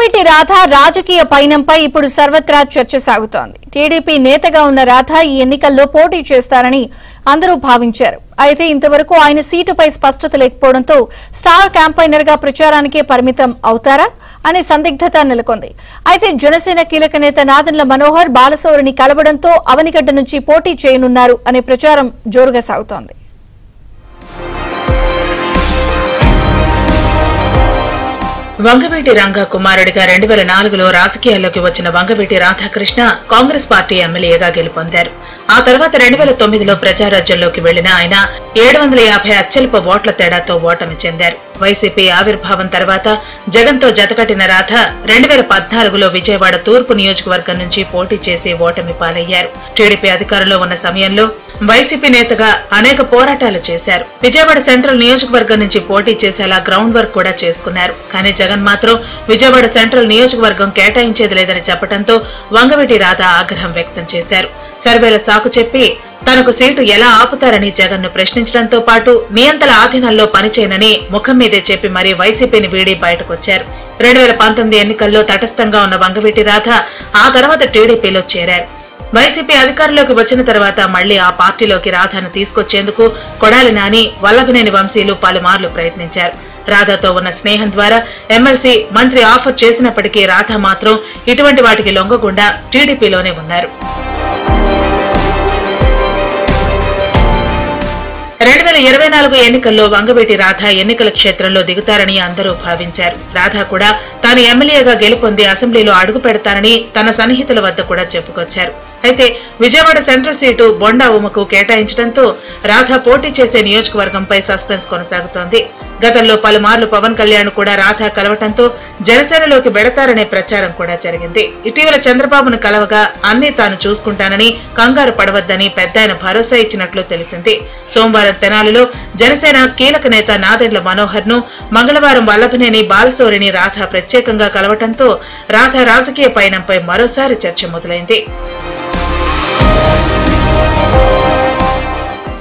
వంగవీటి రాధ రాజకీయ పయనంపై ఇప్పుడు సర్వత్రా చర్చ సాగుతోంది. టీడీపీ నేతగా ఉన్న రాధ ఈ ఎన్నికల్లో పోటీ చేస్తారని అందరూ భావించారు. అయితే ఇంతవరకు ఆయన సీటుపై స్పష్టత లేకపోవడంతో స్టార్ క్యాంపైనర్ గా ప్రచారానికే పరిమితం అవుతారా అనే సందిగ్ధత నెలకొంది. అయితే జనసేన కీలక నేత నాదెండ్ల మనోహర్ బాలశౌరిని కలవడంతో అవనిగడ్డ నుంచి పోటీ చేయనున్నారు అనే ప్రచారం జోరుగా సాగుతోంది. వంగవీటి రంగ కుమారుడిగా 2004లో రాజకీయాల్లోకి వచ్చిన వంగవీటి రాధాకృష్ణ కాంగ్రెస్ పార్టీ ఎమ్మెల్యేగా గెలుపొందారు. ఆ తర్వాత 2009లో ప్రజారాజ్యంలోకి వెళ్లిన ఆయన 750 అత్యల్ప ఓట్ల తేడాతో ఓటమి చెందారు. వైసీపీ ఆవిర్భావం తర్వాత జగన్తో జతకట్టిన రాధ 2014లో విజయవాడ తూర్పు నియోజకవర్గం నుంచి పోటీ చేసి ఓటమి పాలయ్యారు. టీడీపీ అధికారంలో ఉన్న సమయంలో వైసీపీ నేతగా అనేక పోరాటాలు చేశారు. విజయవాడ సెంట్రల్ నియోజకవర్గం నుంచి పోటీ చేసేలా గ్రౌండ్ వర్క్ కూడా చేసుకున్నారు. కానీ జగన్ మాత్రం విజయవాడ సెంట్రల్ నియోజకవర్గం కేటాయించేది లేదని చెప్పడంతో వంగవీటి రాధ ఆగ్రహం వ్యక్తం చేశారు. సర్వేల సాకు చెప్పి తనకు సీటు ఎలా ఆపుతారని జగన్ను ప్రశ్నించడంతో పాటు నియంతల ఆధీనంలో పనిచేయనని ముఖం మీదే చెప్పి మరీ వైసీపీని వీడి బయటకొచ్చారు. 2019 ఎన్నికల్లో తటస్థంగా ఉన్న వంగవీటి రాధ ఆ తర్వాత టీడీపీలో చేరారు. వైసీపీ అధికారంలోకి వచ్చిన తర్వాత మళ్లీ ఆ పార్టీలోకి రాధను తీసుకొచ్చేందుకు కొడాలి నాని, వల్లభనేని వంశీలు పలుమార్లు ప్రయత్నించారు. రాధాతో ఉన్న స్నేహం ద్వారా ఎమ్మెల్సీ, మంత్రి ఆఫర్ చేసినప్పటికీ రాధ మాత్రం ఇటువంటి వాటికి లొంగకుండా టీడీపీలోనే ఉన్నారు. 2024 ఎన్నికల్లో వంగవీటి రాధ ఎన్నికల క్షేత్రంలో దిగుతారని అందరూ భావించారు. రాధ కూడా తాను ఎమ్మెల్యేగా గెలుపొంది అసెంబ్లీలో అడుగు పెడతానని తన సన్నిహితుల వద్ద కూడా చెప్పుకొచ్చారు. అయితే విజయవాడ సెంట్రల్ సీటు బొండా ఉమకు కేటాయించడంతో రాధ పోటీ చేసే నియోజకవర్గంపై సస్పెన్స్ కొనసాగుతోంది. గతంలో పలుమార్లు పవన్ కళ్యాణ్ కూడా రాధ కలవటంతో జనసేనలోకి వెడతారనే ప్రచారం కూడా జరిగింది. ఇటీవల చంద్రబాబును కలవగా అన్నీ తాను చూసుకుంటానని, కంగారు పడవద్దని పెద్దాయన భరోసా ఇచ్చినట్లు తెలిసింది. సోమవారం తెనాలిలో జనసేన కీలక నేత నాదెండ్ల మనోహర్ ను, మంగళవారం వల్లభనేని, బాలశౌరిని రాధ ప్రత్యేకంగా కలవటంతో రాధ రాజకీయ పయనంపై మరోసారి చర్చ మొదలైంది.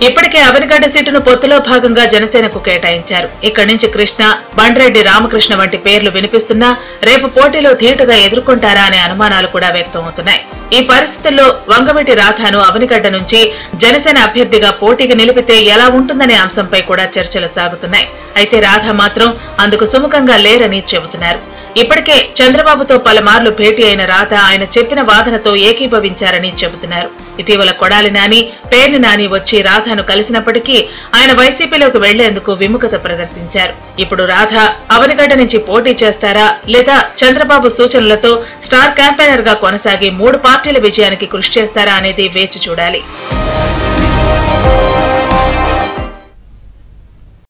ఇప్పటికే అవనిగడ్డ సీటును పొత్తులో భాగంగా జనసేనకు కేటాయించారు. ఇక్కడి నుంచి కృష్ణ, బండ్రెడ్డి రామకృష్ణ వంటి పేర్లు వినిపిస్తున్నా రేపు పోటీలో ధీటుగా ఎదుర్కొంటారా అనే అనుమానాలు కూడా వ్యక్తమవుతున్నాయి. ఈ పరిస్థితుల్లో వంగవీటి రాధను అవనిగడ్డ నుంచి జనసేన అభ్యర్థిగా పోటీకి నిలిపితే ఎలా ఉంటుందనే అంశంపై కూడా చర్చలు సాగుతున్నాయి. అయితే రాధ మాత్రం అందుకు సుముఖంగా లేరని చెబుతున్నారు. ఇప్పటికే చంద్రబాబుతో పలుమార్లు భేటీ అయిన రాధ ఆయన చెప్పిన వాదనతో ఏకీభవించారని చెబుతున్నారు. ఇటీవల కొడాలి నాని, పేర్ని నాని వచ్చి రాధను కలిసినప్పటికీ ఆయన వైసీపీలోకి వెళ్లేందుకు విముఖత ప్రదర్శించారు. ఇప్పుడు రాధ అవనిగడ్డ నుంచి పోటీ చేస్తారా లేదా చంద్రబాబు సూచనలతో స్టార్ క్యాంపెయినర్ గా కొనసాగి 3 పార్టీల విజయానికి కృషి చేస్తారా అనేది వేచి చూడాలి.